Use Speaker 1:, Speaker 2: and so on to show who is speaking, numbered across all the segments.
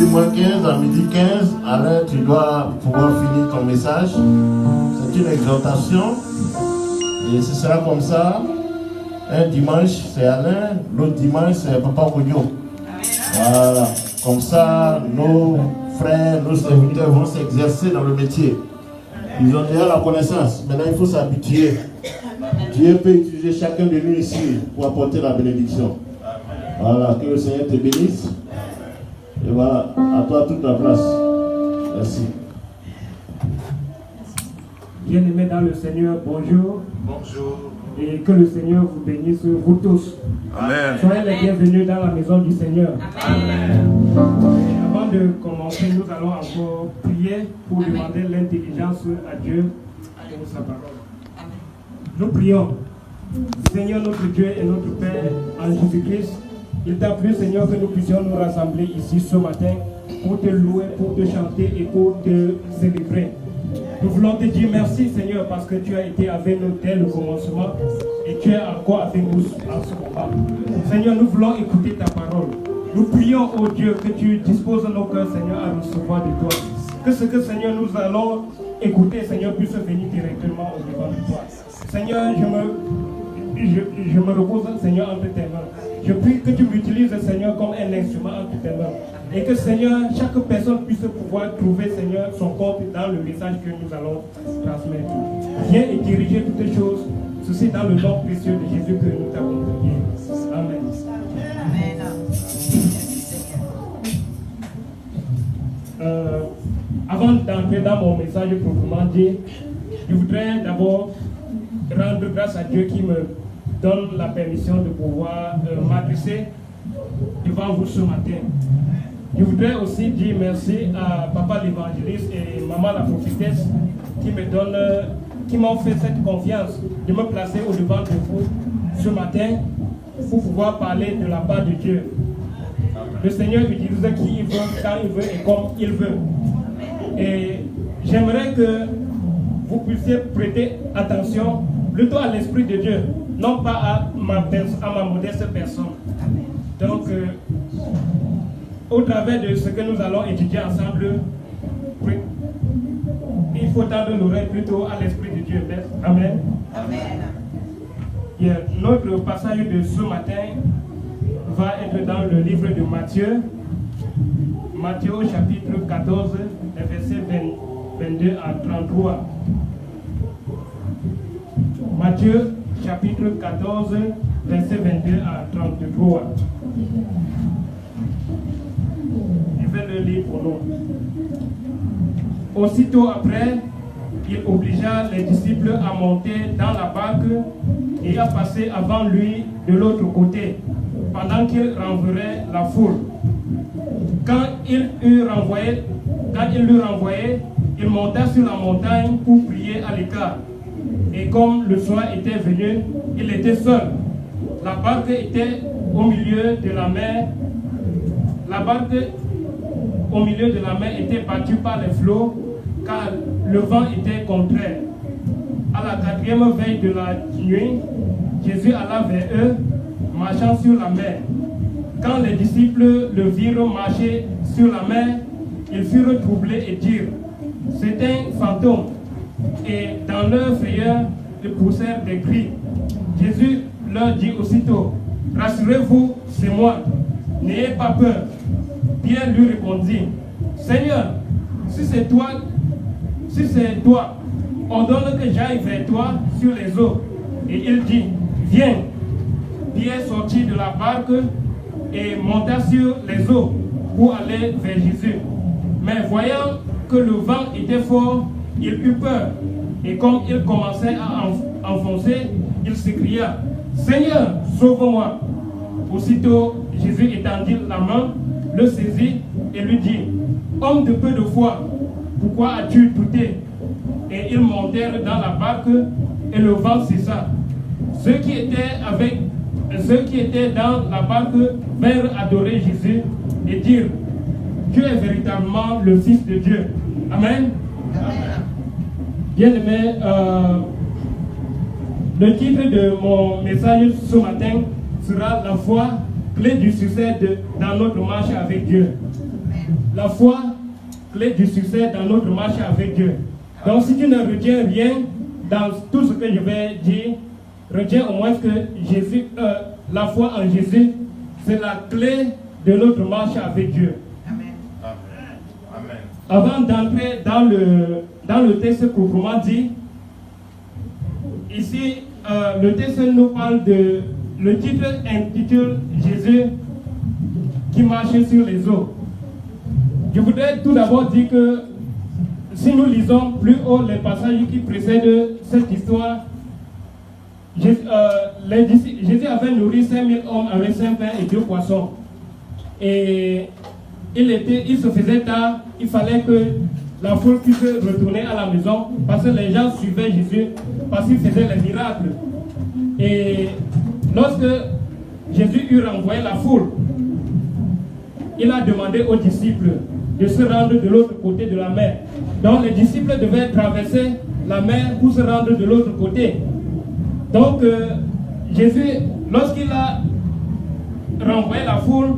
Speaker 1: midi moins 15 à midi 15, Alain, tu dois pouvoir finir ton message. C'est une exhortation. Et ce sera comme ça. Un dimanche, c'est Alain. L'autre dimanche, c'est Papa Koudjo. Voilà. Comme ça, nos frères, nos serviteurs vont s'exercer dans le métier. Ils ont déjà la connaissance. Maintenant, il faut s'habituer. Dieu peut utiliser chacun de nous ici pour apporter la bénédiction. Voilà, que le Seigneur te bénisse. Et voilà, à toi toute la place. Merci.
Speaker 2: Bien-aimés dans le Seigneur, bonjour.
Speaker 3: Bonjour.
Speaker 2: Et que le Seigneur vous bénisse, vous tous.
Speaker 3: Amen.
Speaker 2: Soyez les bienvenus dans la maison du Seigneur.
Speaker 3: Amen.
Speaker 2: Et avant de commencer, nous allons encore prier pour demander l'intelligence à Dieu pour sa parole. Nous prions. Seigneur notre Dieu et notre Père en Jésus-Christ, il t'a plu, Seigneur, que nous puissions nous rassembler ici ce matin pour te louer, pour te chanter et pour te célébrer. Nous voulons te dire merci, Seigneur, parce que tu as été avec nous dès le commencement et tu es encore avec nous en ce moment. Seigneur, nous voulons écouter ta parole. Nous prions, oh Dieu, que tu disposes nos cœurs, Seigneur, à recevoir de toi. Que ce que, Seigneur, nous allons écouter, Seigneur, puisse venir directement au devant de toi. Seigneur, je me repose, Seigneur, entre tes mains. Je prie que tu m'utilises, Seigneur, comme un instrument entre tes mains. Et que, Seigneur, chaque personne puisse pouvoir trouver, Seigneur, son compte dans le message que nous allons transmettre. Viens et diriger toutes les choses. Ceci dans le nom précieux de Jésus que nous t'avons prié. Amen. Avant d'entrer dans mon message proprement dit, je voudrais d'abord rendre grâce à Dieu qui me donne la permission de pouvoir m'adresser devant vous ce matin. Je voudrais aussi dire merci à Papa l'évangéliste et Maman la prophétesse qui m'ont fait cette confiance de me placer au devant de vous ce matin pour pouvoir parler de la part de Dieu. Le Seigneur utilise qui il veut, quand il veut et comme il veut. Et j'aimerais que vous puissiez prêter attention plutôt à l'Esprit de Dieu, non pas à ma modeste personne. Donc, au travers de ce que nous allons étudier ensemble, il faut tendre l'oreille plutôt à l'Esprit de Dieu. Amen. Amen. Notre passage de ce matin va être dans le livre de Matthieu. Matthieu au chapitre 14, versets 22 à 33. Matthieu chapitre 14, verset 22 à 33. Je vais le lire pour nous. Aussitôt après, il obligea les disciples à monter dans la barque et à passer avant lui de l'autre côté, pendant qu'il renverrait la foule. Quand il l'eut renvoyé, il monta sur la montagne pour prier à l'écart. Et comme le soir était venu, il était seul. La barque était au milieu de la mer. La barque au milieu de la mer était battue par les flots, car le vent était contraire. À la 4e veille de la nuit, Jésus alla vers eux, marchant sur la mer. Quand les disciples le virent marcher sur la mer, ils furent troublés et dirent: c'est un fantôme. Et dans leur frayeur, ils poussèrent des cris. Jésus leur dit aussitôt: rassurez-vous, c'est moi, n'ayez pas peur. Pierre lui répondit: Seigneur, si c'est toi, ordonne que j'aille vers toi sur les eaux. Et il dit: viens. Pierre sortit de la barque et monta sur les eaux pour aller vers Jésus. Mais voyant que le vent était fort, il eut peur. Et comme il commençait à enfoncer, il s'écria: Seigneur, sauve-moi. Aussitôt, Jésus étendit la main, le saisit et lui dit: homme de peu de foi, pourquoi as-tu douté? Et ils montèrent dans la barque et le vent cessa. Ceux qui étaient dans la barque vinrent adorer Jésus et dire: tu es véritablement le Fils de Dieu. Amen. Bien-aimé, le titre de mon message ce matin sera la foi, clé du succès dans notre marche avec Dieu. la foi, clé du succès dans notre marche avec Dieu. Donc si tu ne retiens rien dans tout ce que je vais dire, retiens au moins que Jésus, la foi en Jésus, c'est la clé de notre marche avec Dieu.
Speaker 3: Amen.
Speaker 1: Amen.
Speaker 2: Avant d'entrer dans le texte proprement dit, ici, le texte nous parle de... Le titre intitule Jésus qui marchait sur les eaux. Je voudrais tout d'abord dire que si nous lisons plus haut les passages qui précèdent cette histoire, Jésus avait nourri 5000 hommes avec 5 pains et 2 poissons. Et il se faisait tard, il fallait que la foule puisse retourner à la maison parce que les gens suivaient Jésus, parce qu'il faisait les miracles. Et lorsque Jésus eut renvoyé la foule, il a demandé aux disciples de se rendre de l'autre côté de la mer. Donc les disciples devaient traverser la mer pour se rendre de l'autre côté. Donc Jésus, lorsqu'il a renvoyé la foule,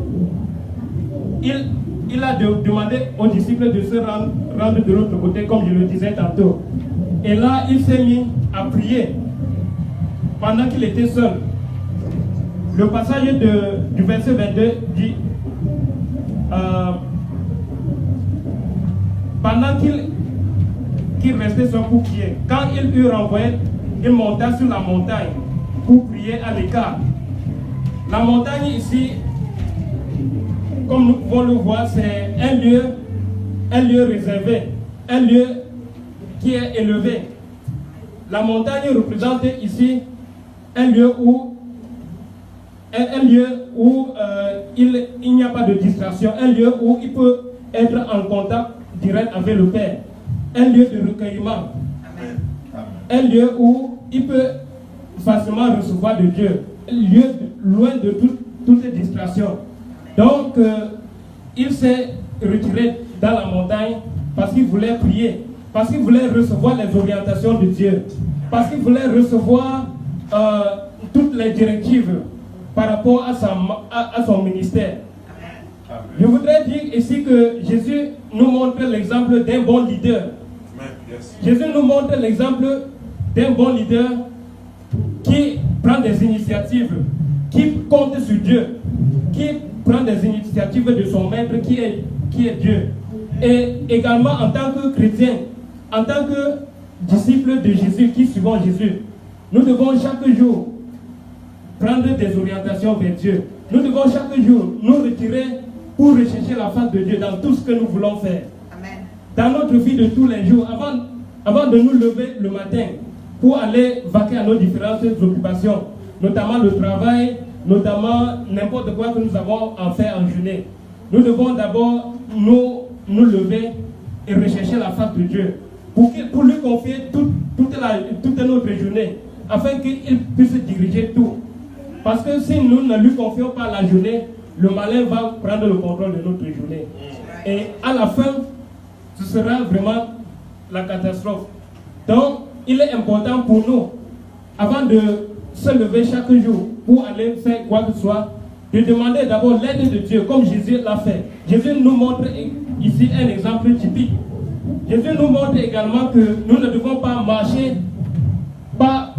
Speaker 2: il a demandé aux disciples de se rendre de l'autre côté, comme je le disais tantôt. Et là, il s'est mis à prier pendant qu'il était seul. Le passage du verset 22 dit pendant qu'il restait seul pour prier, quand il eut renvoyé, il monta sur la montagne pour prier à l'écart. La montagne ici, comme nous pouvons le voir, c'est un lieu réservé, un lieu qui est élevé. La montagne représente ici un lieu où il n'y a pas de distraction, un lieu où il peut être en contact direct avec le Père, un lieu de recueillement, un lieu où il peut facilement recevoir de Dieu, un lieu loin de toute distraction. Donc, il s'est retiré dans la montagne parce qu'il voulait prier, parce qu'il voulait recevoir les orientations de Dieu, parce qu'il voulait recevoir toutes les directives par rapport à son ministère. Je voudrais dire ici que Jésus nous montre l'exemple d'un bon leader. Jésus nous montre l'exemple d'un bon leader qui prend des initiatives, qui compte sur Dieu, qui prend des initiatives de son maître qui est Dieu. Et également en tant que chrétien, en tant que disciple de Jésus qui suivons Jésus, nous devons chaque jour prendre des orientations vers Dieu. Nous devons chaque jour nous retirer pour rechercher la face de Dieu dans tout ce que nous voulons faire.
Speaker 3: Amen.
Speaker 2: Dans notre vie de tous les jours, avant de nous lever le matin pour aller vaquer à nos différentes occupations, notamment le travail, notamment n'importe quoi que nous avons à faire en journée. Nous devons d'abord nous lever et rechercher la face de Dieu pour lui confier toute notre journée afin qu'il puisse diriger tout. Parce que si nous ne lui confions pas la journée, le malin va prendre le contrôle de notre journée. Et à la fin, ce sera vraiment la catastrophe. Donc, il est important pour nous, avant de se lever chaque jour pour aller faire quoi que ce soit, de demander d'abord l'aide de Dieu, comme Jésus l'a fait. Jésus nous montre ici un exemple typique. Jésus nous montre également que nous ne devons pas marcher par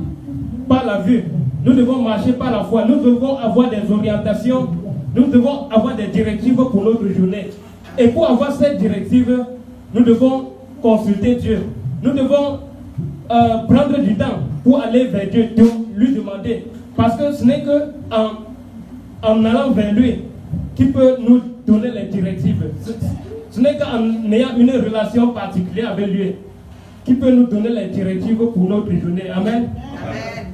Speaker 2: la vue. Nous devons marcher par la foi. Nous devons avoir des orientations. Nous devons avoir des directives pour notre journée. Et pour avoir cette directive, nous devons consulter Dieu. Nous devons prendre du temps pour aller vers Dieu, lui demander. Parce que ce n'est qu'en allant vers lui qu'il peut nous donner les directives. Ce n'est qu'en ayant une relation particulière avec lui qu'il peut nous donner les directives pour notre journée. Amen.
Speaker 3: Amen.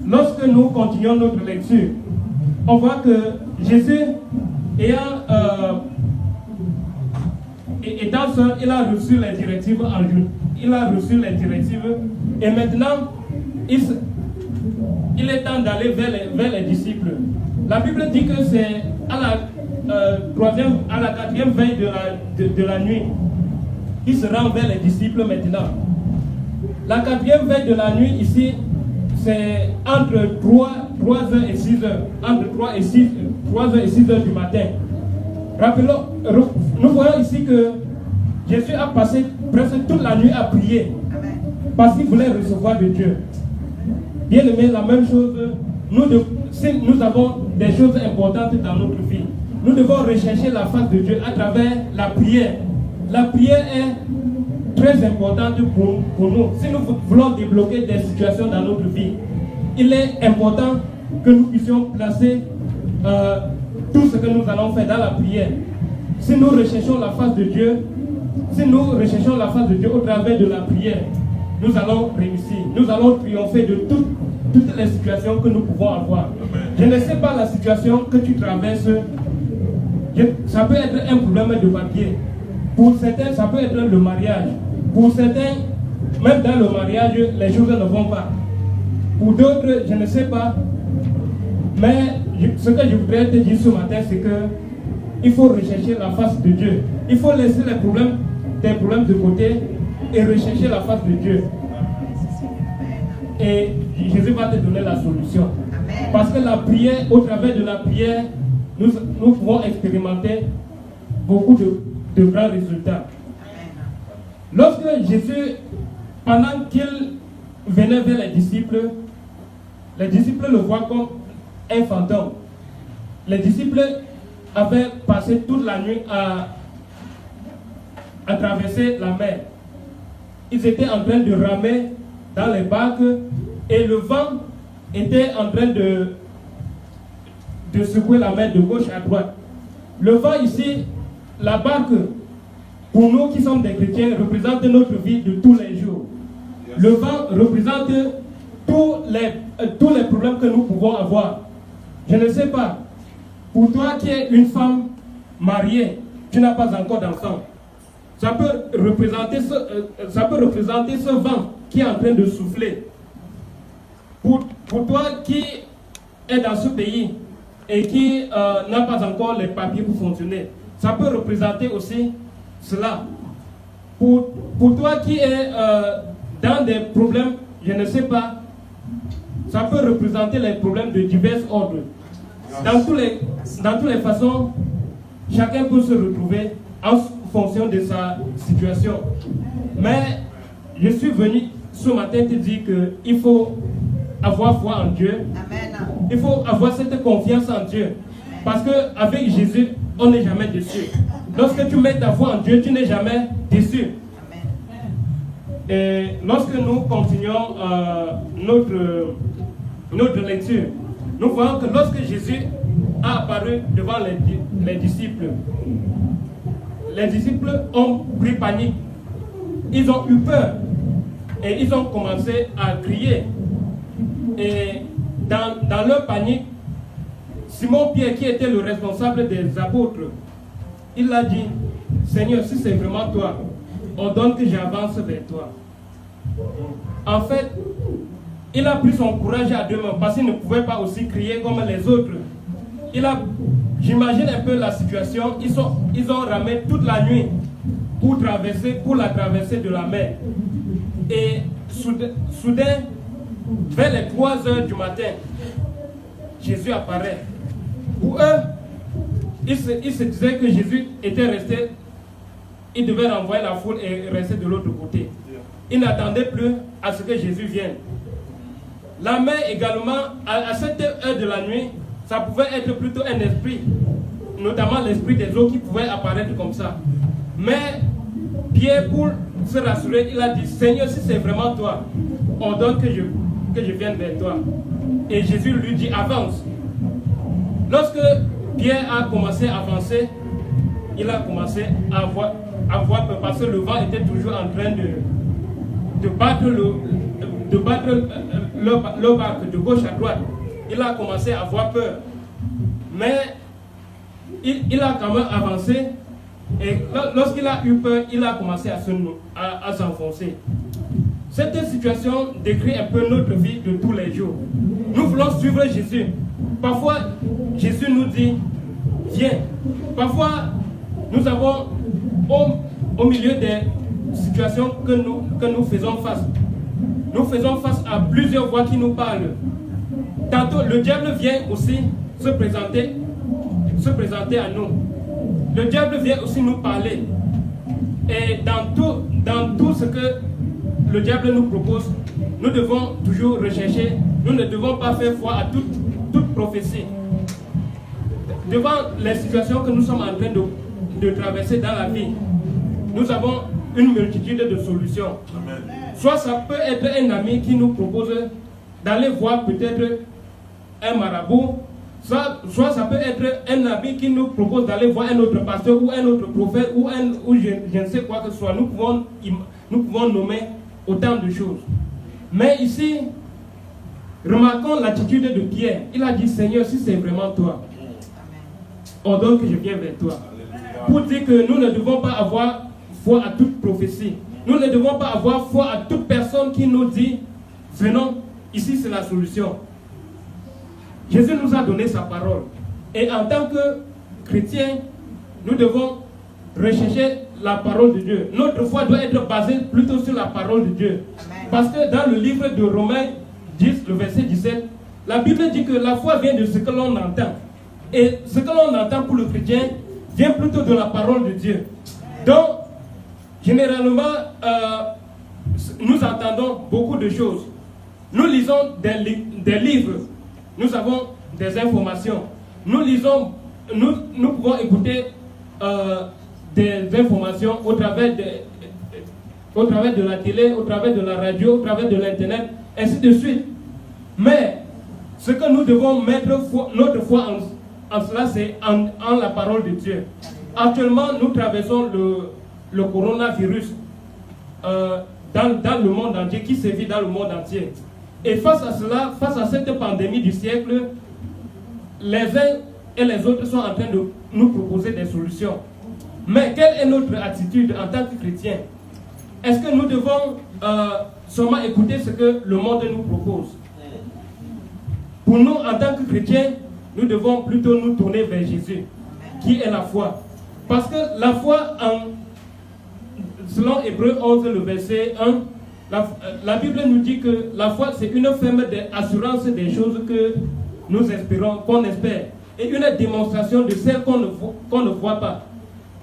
Speaker 2: Lorsque nous continuons notre lecture, on voit que Jésus, étant seul, il a reçu les directives en jour. Il a reçu les directives et maintenant, il est temps d'aller vers les disciples. La Bible dit que c'est à la 4e veille de la nuit qu'il se rend vers les disciples maintenant. La 4e veille de la nuit ici, c'est entre 3h et 6h. Entre 3h et 6h du matin. Rappelons, nous voyons ici que Jésus a passé presque toute la nuit à prier parce qu'il voulait recevoir de Dieu. Bien aimé, la même chose, si nous avons des choses importantes dans notre vie, nous devons rechercher la face de Dieu à travers la prière. La prière est très importante pour nous. Si nous voulons débloquer des situations dans notre vie, il est important que nous puissions placer tout ce que nous allons faire dans la prière. Si nous recherchons la face de Dieu, au travers de la prière, nous allons réussir. Nous allons triompher de toutes les situations que nous pouvons avoir. Je ne sais pas la situation que tu traverses. Ça peut être un problème de papier. Pour certains, ça peut être le mariage. Pour certains, même dans le mariage, les choses ne vont pas. Pour d'autres, je ne sais pas. Mais ce que je voudrais te dire ce matin, c'est que il faut rechercher la face de Dieu. Il faut laisser tes problèmes de côté et rechercher la face de Dieu. Et Jésus va te donner la solution. Parce que la prière, au travers de la prière, nous pouvons expérimenter beaucoup de grands résultats. Lorsque Jésus, pendant qu'il venait vers les disciples le voient comme un fantôme. Les disciples avaient passé toute la nuit à traverser la mer. Ils étaient en train de ramer dans les barques et le vent était en train de secouer la mer de gauche à droite. Le vent ici, la barque, pour nous qui sommes des chrétiens, représente notre vie de tous les jours. Le vent représente tous les problèmes que nous pouvons avoir. Je ne sais pas, pour toi qui es une femme mariée, tu n'as pas encore d'enfant. Ça peut représenter ce vent qui est en train de souffler. Pour toi qui est dans ce pays et qui n'a pas encore les papiers pour fonctionner, ça peut représenter aussi cela. Pour toi qui est dans des problèmes, je ne sais pas, ça peut représenter les problèmes de divers ordres. Dans toutes les façons, chacun peut se retrouver en fonction de sa situation. Mais je suis venu ce matin te dire qu'il faut avoir foi en Dieu. Amen. Il faut avoir cette confiance en Dieu. Parce qu'avec Jésus, on n'est jamais déçu. Lorsque tu mets ta foi en Dieu, tu n'es jamais déçu. Et lorsque nous continuons notre lecture, nous voyons que lorsque Jésus a apparu devant les disciples ont pris panique. Ils ont eu peur. Et ils ont commencé à crier. Et dans leur panique, Simon-Pierre, qui était le responsable des apôtres, il a dit, Seigneur, si c'est vraiment toi, ordonne que j'avance vers toi. En fait, il a pris son courage à deux mains parce qu'il ne pouvait pas aussi crier comme les autres. J'imagine un peu la situation. Ils ont ramé toute la nuit pour la traversée de la mer. Et soudain, vers les 3 heures du matin, Jésus apparaît. Pour eux, ils se disaient que Jésus était resté, il devait renvoyer la foule et rester de l'autre côté. Ils n'attendaient plus à ce que Jésus vienne. La mer également, à cette heure de la nuit, ça pouvait être plutôt un esprit, notamment l'esprit des eaux qui pouvait apparaître comme ça. Mais Pierre, pour se rassurer, il a dit, Seigneur, si c'est vraiment toi, ordonne que je vienne vers toi. Et Jésus lui dit, avance. Lorsque Pierre a commencé à avancer, il a commencé à avoir peur parce que le vent était toujours en train de battre le barque de gauche à droite. Il a commencé à avoir peur. Mais il a quand même avancé. Et lorsqu'il a eu peur, il a commencé à s'enfoncer. Cette situation décrit un peu notre vie de tous les jours. Nous voulons suivre Jésus. Parfois, Jésus nous dit, viens. Parfois, nous avons au milieu des situations que nous faisons face. Nous faisons face à plusieurs voix qui nous parlent. Tantôt, le diable vient aussi se présenter à nous. le diable vient aussi nous parler. Et dans tout ce que le diable nous propose, nous devons toujours rechercher, nous ne devons pas faire foi à toute prophétie. Devant les situations que nous sommes en train de traverser dans la vie, nous avons une multitude de solutions. Amen. Soit ça peut être un ami qui nous propose d'aller voir peut-être un marabout, soit ça peut être un ami qui nous propose d'aller voir un autre pasteur ou un autre prophète ou je ne sais quoi que ce soit. Nous pouvons nommer autant de choses. Mais ici, remarquons l'attitude de Pierre. Il a dit, Seigneur, si c'est vraiment toi, ordonne que je vienne vers toi. Pour dire que nous ne devons pas avoir foi à toute prophétie. Nous ne devons pas avoir foi à toute personne qui nous dit, venons, ici c'est la solution. Jésus nous a donné sa parole. Et en tant que chrétiens, nous devons rechercher la parole de Dieu. Notre foi doit être basée plutôt sur la parole de Dieu. Amen. Parce que dans le livre de Romains 10, le verset 17, la Bible dit que la foi vient de ce que l'on entend. Et ce que l'on entend pour le chrétien vient plutôt de la parole de Dieu. Donc, généralement, nous entendons beaucoup de choses. Nous lisons des livres. Nous avons des informations. Nous lisons, nous pouvons écouter des informations au travers de la télé, au travers de la radio, au travers de l'internet, ainsi de suite. Mais ce que nous devons mettre notre foi en cela, c'est en la parole de Dieu. Actuellement, nous traversons le coronavirus dans le monde entier, qui sévit dans le monde entier. Et face à cela, face à cette pandémie du siècle, les uns et les autres sont en train de nous proposer des solutions. Mais quelle est notre attitude en tant que chrétiens? Est-ce que nous devons seulement écouter ce que le monde nous propose? Pour nous, en tant que chrétiens, nous devons plutôt nous tourner vers Jésus, qui est la foi. Parce que la foi, selon Hébreux 11, le verset 1, la Bible nous dit que la foi, c'est une ferme assurance des choses que nous espérons, qu'on espère, et une démonstration de celles qu'on ne voit pas.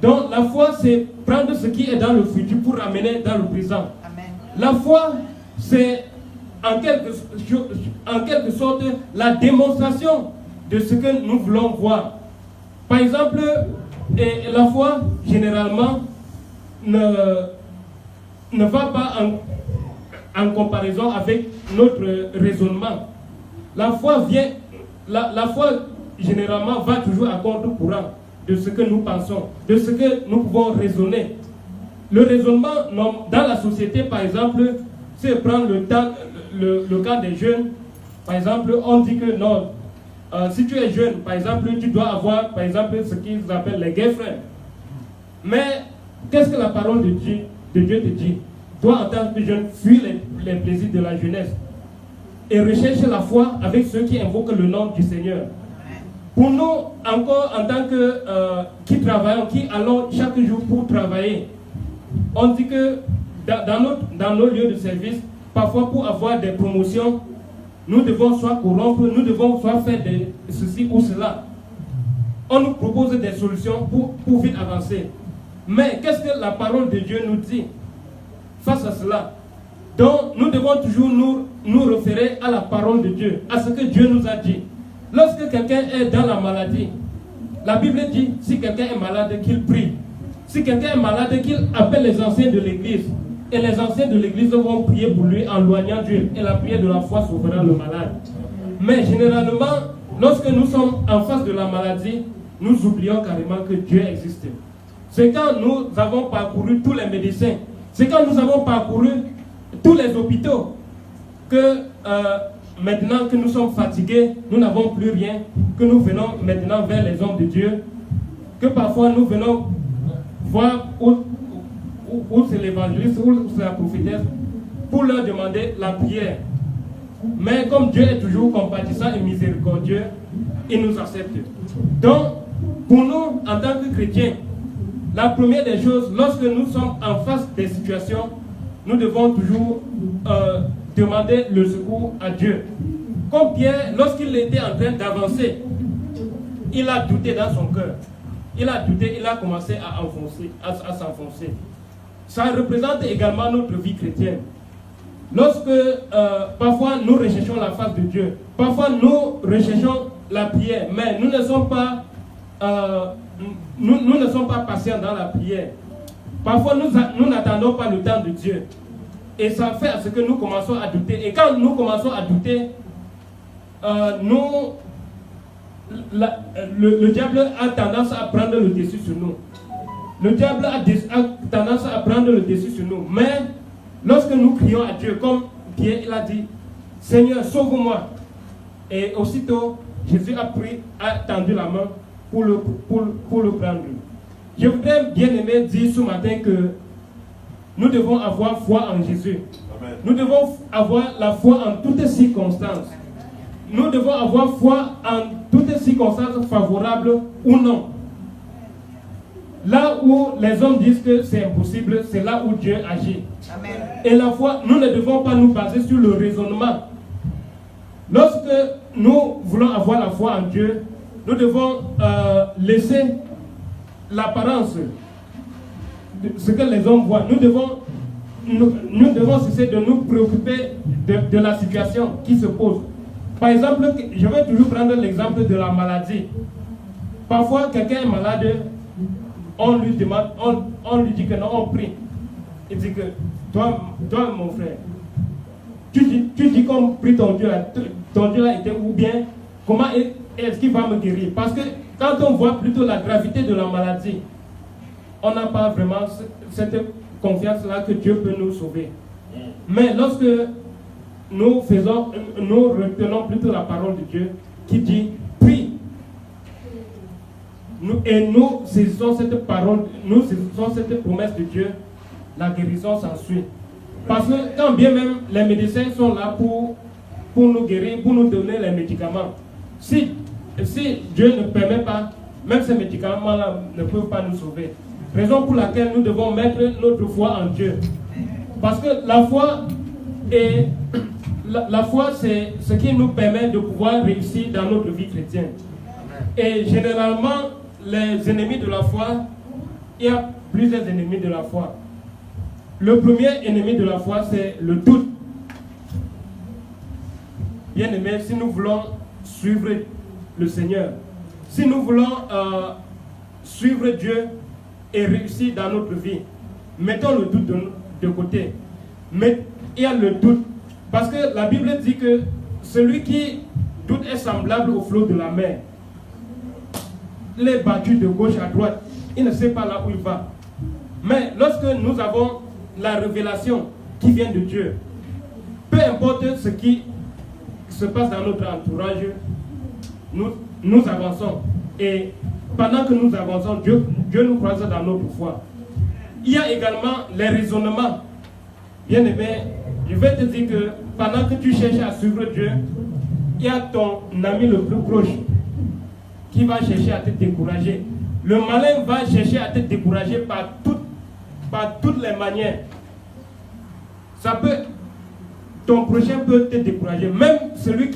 Speaker 2: Donc la foi, c'est prendre ce qui est dans le futur pour ramener dans le présent. Amen. La foi, c'est en quelque sorte la démonstration de ce que nous voulons voir. Par exemple, la foi, généralement, ne va pas en comparaison avec notre raisonnement. La foi généralement va toujours à contre-courant de ce que nous pensons, de ce que nous pouvons raisonner. Le raisonnement dans la société, par exemple, c'est prendre le cas des jeunes. Par exemple, on dit que non, si tu es jeune, par exemple, tu dois avoir, par exemple, ce qu'ils appellent les girlfriends. Mais qu'est-ce que la parole de Dieu te dit? Toi, en tant que jeune, fuis les plaisirs de la jeunesse et recherche la foi avec ceux qui invoquent le nom du Seigneur. Pour nous, encore en tant que qui travaillons, qui allons chaque jour pour travailler, on dit que dans nos lieux de service, parfois pour avoir des promotions, nous devons soit corrompre, nous devons soit faire ceci ou cela. On nous propose des solutions pour vite avancer. Mais qu'est-ce que la parole de Dieu nous dit face à cela? Donc, nous devons toujours nous référer à la parole de Dieu, à ce que Dieu nous a dit. Lorsque quelqu'un est dans la maladie, la Bible dit, si quelqu'un est malade, qu'il prie. Si quelqu'un est malade, qu'il appelle les anciens de l'église. Et les anciens de l'église vont prier pour lui en loignant Dieu. Et la prière de la foi sauvera le malade. Mais généralement, lorsque nous sommes en face de la maladie, nous oublions carrément que Dieu existe. C'est quand nous avons parcouru tous les médecins, c'est quand nous avons parcouru tous les hôpitaux, que maintenant que nous sommes fatigués, nous n'avons plus rien, que nous venons maintenant vers les hommes de Dieu, que parfois nous venons voir où c'est l'évangéliste, où c'est la prophétesse, pour leur demander la prière. Mais comme Dieu est toujours compatissant et miséricordieux, il nous accepte. Donc, pour nous, en tant que chrétiens, la première des choses, lorsque nous sommes en face des situations, nous devons toujours demander le secours à Dieu. Comme Pierre, lorsqu'il était en train d'avancer, il a douté dans son cœur. il a douté, il a commencé à s'enfoncer. Ça représente également notre vie chrétienne. Lorsque parfois nous recherchons la face de Dieu, parfois nous recherchons la prière, mais nous ne sommes pas patients dans la prière. Parfois nous n'attendons pas le temps de Dieu. Et ça fait à ce que nous commençons à douter. Et quand nous commençons à douter, le diable a tendance à prendre le dessus sur nous. Le diable a tendance à prendre le dessus sur nous. Mais lorsque nous crions à Dieu, comme Pierre il a dit, Seigneur, sauve-moi. Et aussitôt, Jésus a tendu la main pour le prendre. Je voudrais bien aimer dire ce matin que nous devons avoir foi en Jésus. Amen. Nous devons avoir la foi en toutes circonstances. Nous devons avoir foi en toutes circonstances favorables ou non. Là où les hommes disent que c'est impossible, c'est là où Dieu agit. Amen. Et la foi, nous ne devons pas nous baser sur le raisonnement. Lorsque nous voulons avoir la foi en Dieu, nous devons laisser l'apparence de ce que les hommes voient. Nous devons cesser de nous préoccuper de la situation qui se pose. Par exemple, je vais toujours prendre l'exemple de la maladie. Parfois, quelqu'un est malade, on lui demande, on lui dit que non, on prie. Il dit que, toi mon frère, tu dis qu'on prie ton Dieu a été où bien, comment est-ce qu'il va me guérir? Parce que quand on voit plutôt la gravité de la maladie, on n'a pas vraiment cette confiance-là que Dieu peut nous sauver. Mais lorsque nous retenons plutôt la parole de Dieu qui dit prie, nous saisissons cette parole, nous saisissons cette promesse de Dieu, la guérison s'ensuit. Parce que quand bien même les médecins sont là pour nous guérir, pour nous donner les médicaments, si Dieu ne permet pas, même ces médicaments-là ne peuvent pas nous sauver. Raison pour laquelle nous devons mettre notre foi en Dieu. Parce que la foi, c'est ce qui nous permet de pouvoir réussir dans notre vie chrétienne. Et généralement, les ennemis de la foi, il y a plusieurs ennemis de la foi. Le premier ennemi de la foi, c'est le doute. Bien aimé, si nous voulons suivre le Seigneur, si nous voulons suivre Dieu et réussir dans notre vie, mettons le doute de côté. Mais il y a le doute, parce que la Bible dit que celui qui doute est semblable au flot de la mer. Il est battu de gauche à droite, il ne sait pas là où il va. Mais lorsque nous avons la révélation qui vient de Dieu, peu importe ce qui se passe dans notre entourage, nous avançons. Et pendant que nous avançons, Dieu nous croise dans notre foi. Il y a également les raisonnements. Bien aimé, je vais te dire que pendant que tu cherches à suivre Dieu, il y a ton ami le plus proche qui va chercher à te décourager. Le malin va chercher à te décourager par toutes les manières. Ton prochain peut te décourager. Même celui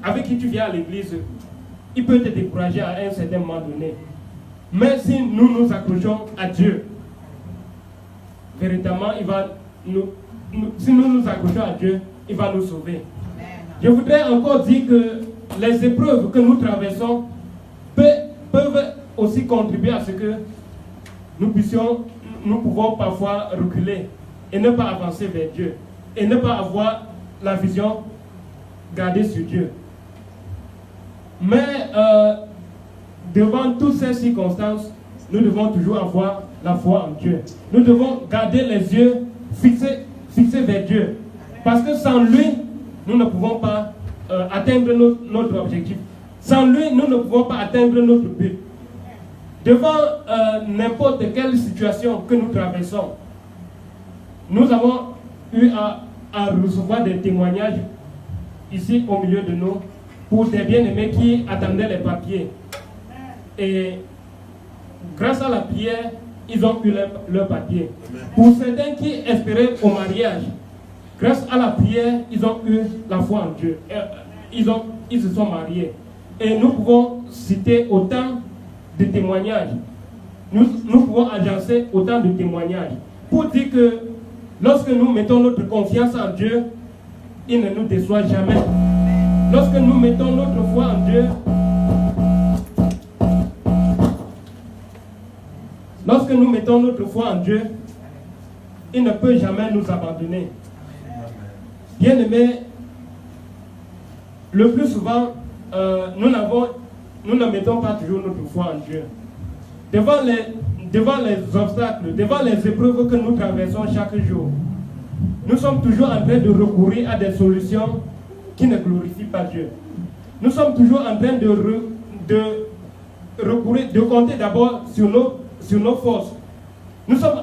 Speaker 2: avec qui tu viens à l'église, il peut te décourager à un certain moment donné. Mais si nous nous accrochons à Dieu, véritablement, si nous nous accrochons à Dieu, il va nous sauver. Je voudrais encore dire que les épreuves que nous traversons peuvent aussi contribuer à ce que nous pouvons parfois reculer et ne pas avancer vers Dieu et ne pas avoir la vision gardée sur Dieu. Mais devant toutes ces circonstances, nous devons toujours avoir la foi en Dieu. Nous devons garder les yeux fixés vers Dieu. Parce que sans lui, nous ne pouvons pas atteindre notre objectif. Sans lui, nous ne pouvons pas atteindre notre but. Devant n'importe quelle situation que nous traversons, nous avons eu à recevoir des témoignages ici au milieu de nous pour des bien-aimés qui attendaient les papiers. Et grâce à la prière, ils ont eu leur papier. Pour certains qui espéraient au mariage, grâce à la prière, ils ont eu la foi en Dieu. Ils se sont mariés. Et nous pouvons citer autant de témoignages. Nous pouvons agencer autant de témoignages pour dire que lorsque nous mettons notre confiance en Dieu, il ne nous déçoit jamais. Lorsque nous mettons notre foi en Dieu, lorsque nous mettons notre foi en Dieu, il ne peut jamais nous abandonner. Bien-aimés, le plus souvent, nous ne mettons pas toujours notre foi en Dieu. Devant les obstacles, devant les épreuves que nous traversons chaque jour, nous sommes toujours en train de recourir à des solutions qui ne glorifient pas Dieu. Nous sommes toujours en train de recourir, de compter d'abord sur nos forces. Nous sommes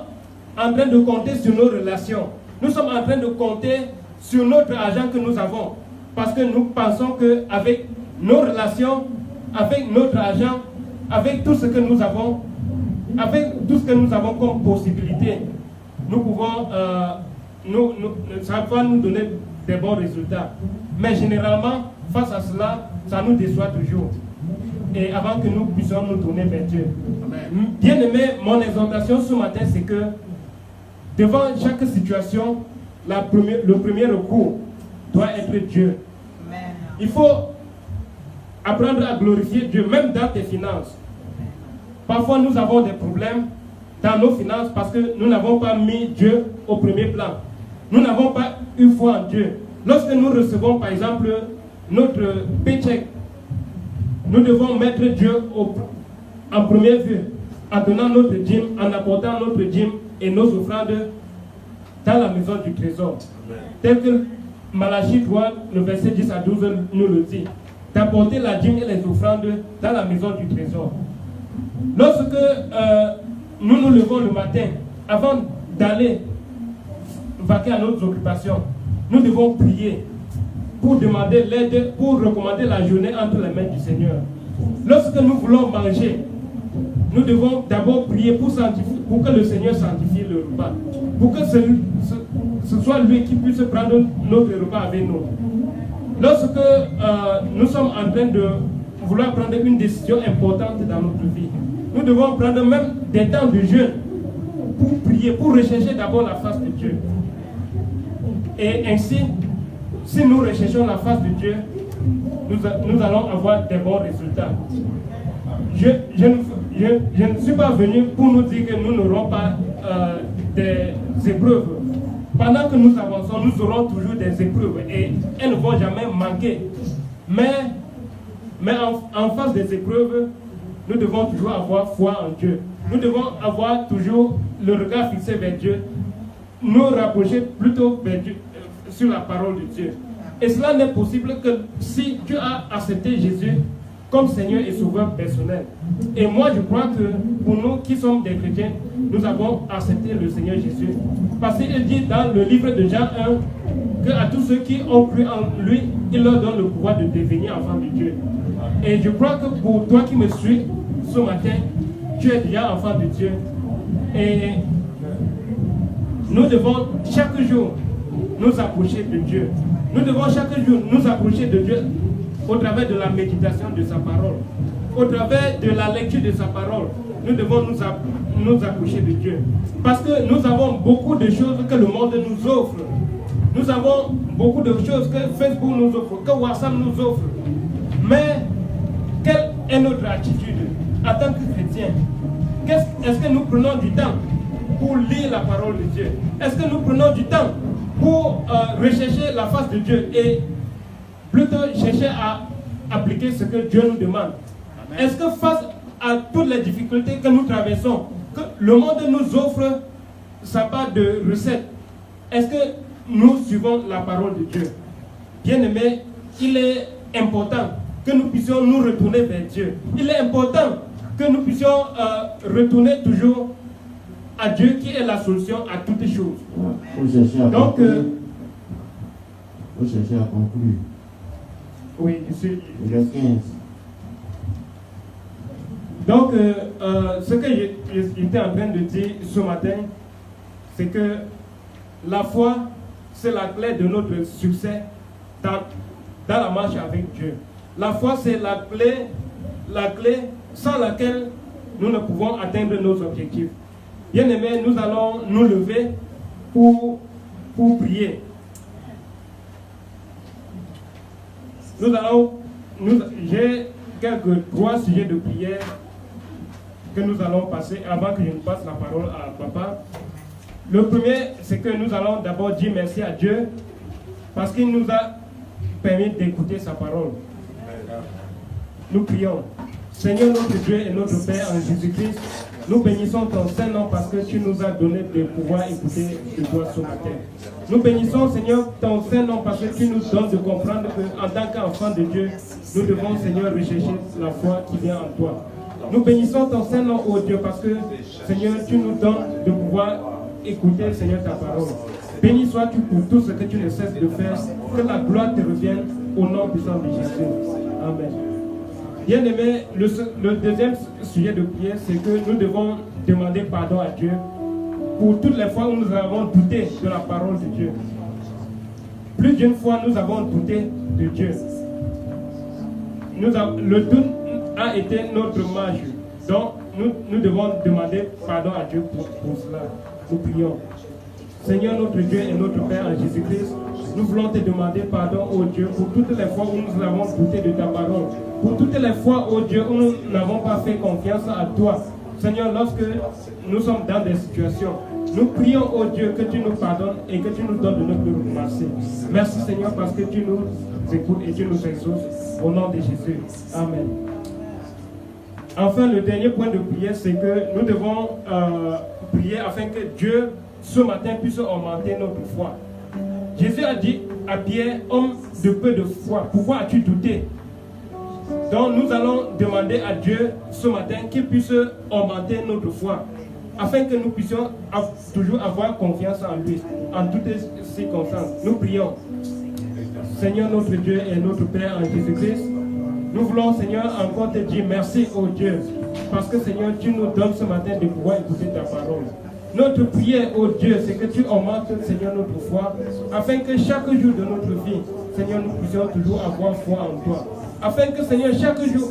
Speaker 2: en train de compter sur nos relations. Nous sommes en train de compter sur notre argent que nous avons. Parce que nous pensons qu'avec nos relations, avec notre argent, avec tout ce que nous avons, comme possibilité, nous pouvons, ça va nous donner des bons résultats. Mais généralement, face à cela, ça nous déçoit toujours. Et avant que nous puissions nous tourner vers Dieu. Bien aimé, mon exhortation ce matin, c'est que devant chaque situation, le premier recours doit être Dieu. Il faut apprendre à glorifier Dieu, même dans tes finances. Parfois, nous avons des problèmes dans nos finances parce que nous n'avons pas mis Dieu au premier plan. Nous n'avons pas eu foi en Dieu. Lorsque nous recevons, par exemple, notre paycheck, nous devons mettre Dieu en première vue, en donnant notre dîme, en apportant notre dîme et nos offrandes dans la maison du trésor. Amen. Tel que Malachie 3, le verset 10 à 12 nous le dit. D'apporter la dîme et les offrandes dans la maison du trésor. Lorsque nous nous levons le matin, avant d'aller vaquer à nos occupations, nous devons prier pour demander l'aide, pour recommander la journée entre les mains du Seigneur. Lorsque nous voulons manger, nous devons d'abord prier pour que le Seigneur sanctifie le repas, pour que ce soit lui qui puisse prendre notre repas avec nous. Lorsque nous sommes en train de vouloir prendre une décision importante dans notre vie, nous devons prendre même des temps de jeûne pour prier, pour rechercher d'abord la face de Dieu. Et ainsi, si nous recherchons la face de Dieu, nous allons avoir des bons résultats. Je ne suis pas venu pour nous dire que nous n'aurons pas des épreuves. Pendant que nous avançons, nous aurons toujours des épreuves et elles ne vont jamais manquer. Mais en face des épreuves, nous devons toujours avoir foi en Dieu. Nous devons avoir toujours le regard fixé vers Dieu, nous rapprocher plutôt vers Dieu, sur la parole de Dieu. Et cela n'est possible que si tu as accepté Jésus comme Seigneur et Sauveur personnel. Et moi, je crois que pour nous qui sommes des chrétiens, nous avons accepté le Seigneur Jésus. Parce qu'il dit dans le livre de Jean 1 qu'à tous ceux qui ont cru en lui, il leur donne le pouvoir de devenir enfants de Dieu. Et je crois que pour toi qui me suis ce matin, tu es déjà enfant de Dieu. Et nous devons chaque jour nous approcher de Dieu. Nous devons chaque jour nous approcher de Dieu au travers de la méditation de sa parole, au travers de la lecture de sa parole. Nous devons nous approcher de Dieu. Parce que nous avons beaucoup de choses que le monde nous offre. Nous avons beaucoup de choses que Facebook nous offre, que WhatsApp nous offre. Mais quelle est notre attitude en tant que chrétien? Est-ce que nous prenons du temps pour lire la parole de Dieu? Est-ce que nous prenons du temps pour rechercher la face de Dieu et plutôt chercher à appliquer ce que Dieu nous demande? Est-ce que face à toutes les difficultés que nous traversons, que le monde nous offre sa part de recettes, est-ce que nous suivons la parole de Dieu? Bien-aimés, il est important que nous puissions nous retourner vers Dieu. Il est important que nous puissions retourner toujours à Dieu qui est la solution à toutes choses. Donc,
Speaker 3: vous cherchez à conclure.
Speaker 2: Oui, ici.
Speaker 3: Il reste 15.
Speaker 2: Donc, ce que j'étais en train de dire ce matin, c'est que la foi, c'est la clé de notre succès dans la marche avec Dieu. La foi, c'est la clé sans laquelle nous ne pouvons atteindre nos objectifs. Bien-aimés, nous allons nous lever pour prier. J'ai quelques 3 sujets de prière que nous allons passer avant que je ne passe la parole à papa. Le premier, c'est que nous allons d'abord dire merci à Dieu parce qu'il nous a permis d'écouter sa parole. Nous prions. Seigneur notre Dieu et notre Père en Jésus-Christ, nous bénissons ton Saint-Nom parce que tu nous as donné de pouvoir écouter de toi ce matin. Nous bénissons, Seigneur, ton Saint-Nom parce que tu nous donnes de comprendre qu'en tant qu'enfants de Dieu, nous devons, Seigneur, rechercher la foi qui vient en toi. Nous bénissons ton Saint-Nom, ô Dieu, parce que, Seigneur, tu nous donnes de pouvoir écouter, Seigneur, ta parole. Béni sois-tu pour tout ce que tu ne cesses de faire, que la gloire te revienne au nom puissant de Jésus. Amen. Bien-aimés, le deuxième sujet de prière, c'est que nous devons demander pardon à Dieu pour toutes les fois où nous avons douté de la parole de Dieu. Plus d'une fois, nous avons douté de Dieu. Le doute a été notre marge. Donc, nous devons demander pardon à Dieu pour cela. Nous prions. Seigneur notre Dieu et notre Père en Jésus-Christ, nous voulons te demander pardon, ô Dieu, pour toutes les fois où nous avons douté de ta parole. Pour toutes les fois, ô Dieu, où nous n'avons pas fait confiance à toi. Seigneur, lorsque nous sommes dans des situations, nous prions, ô Dieu, que tu nous pardonnes et que tu nous donnes de notre remercier. Merci, Seigneur, parce que tu nous écoutes et tu nous exauces. Au nom de Jésus. Amen. Enfin, le dernier point de prière, c'est que nous devons prier afin que Dieu, ce matin, puisse augmenter notre foi. Jésus a dit à Pierre, homme de peu de foi, pourquoi as-tu douté? Donc nous allons demander à Dieu ce matin qu'il puisse augmenter notre foi, afin que nous puissions toujours avoir confiance en lui, en toutes les circonstances. Nous prions. Seigneur notre Dieu et notre Père en Jésus-Christ, nous voulons, Seigneur, encore te dire merci, ô Dieu, parce que, Seigneur, tu nous donnes ce matin de pouvoir écouter ta parole. Notre prière, ô Dieu, c'est que tu augmentes, Seigneur, notre foi, afin que chaque jour de notre vie, Seigneur, nous puissions toujours avoir foi en toi. Afin que, Seigneur, chaque jour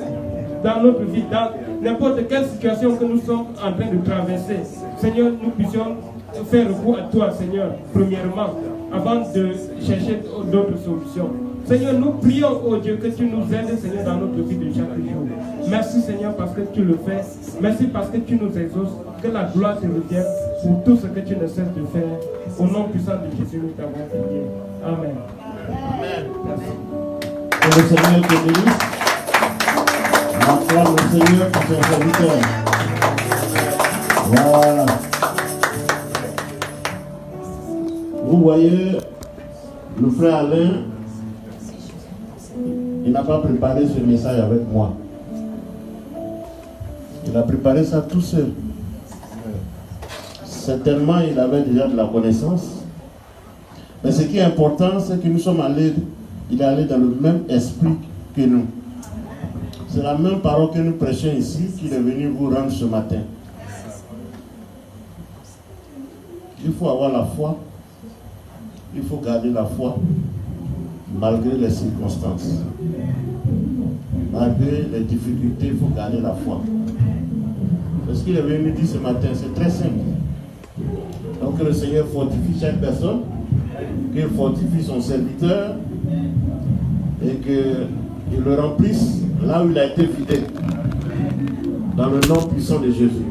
Speaker 2: dans notre vie, dans n'importe quelle situation que nous sommes en train de traverser, Seigneur, nous puissions faire recours à toi, Seigneur, premièrement, avant de chercher d'autres solutions. Seigneur, nous prions, oh Dieu, que tu nous aides, Seigneur, dans notre vie de chaque jour. Merci, Seigneur, parce que tu le fais. Merci parce que tu nous exauces. Que la gloire te revienne pour tout ce que tu ne cesses de faire. Au nom puissant de Jésus, nous t'avons prié. Amen.
Speaker 1: Amen.
Speaker 2: Merci.
Speaker 1: Que le Seigneur te bénisse. Acclame le Seigneur pour son serviteur. Voilà. Vous voyez, le frère Alain, il n'a pas préparé ce message avec moi. Il a préparé ça tout seul. Certainement, il avait déjà de la connaissance. Mais ce qui est important, c'est que nous sommes allés, il est allé dans le même esprit que nous. C'est la même parole que nous prêchons ici qu'il est venu vous rendre ce matin. Il faut avoir la foi. Il faut garder la foi malgré les circonstances. Malgré les difficultés, il faut garder la foi. C'est ce qu'il est venu dire ce matin, c'est très simple. Donc que le Seigneur fortifie chaque personne, qu'il fortifie son serviteur et qu'il le remplisse là où il a été fidèle. Dans le nom puissant de Jésus.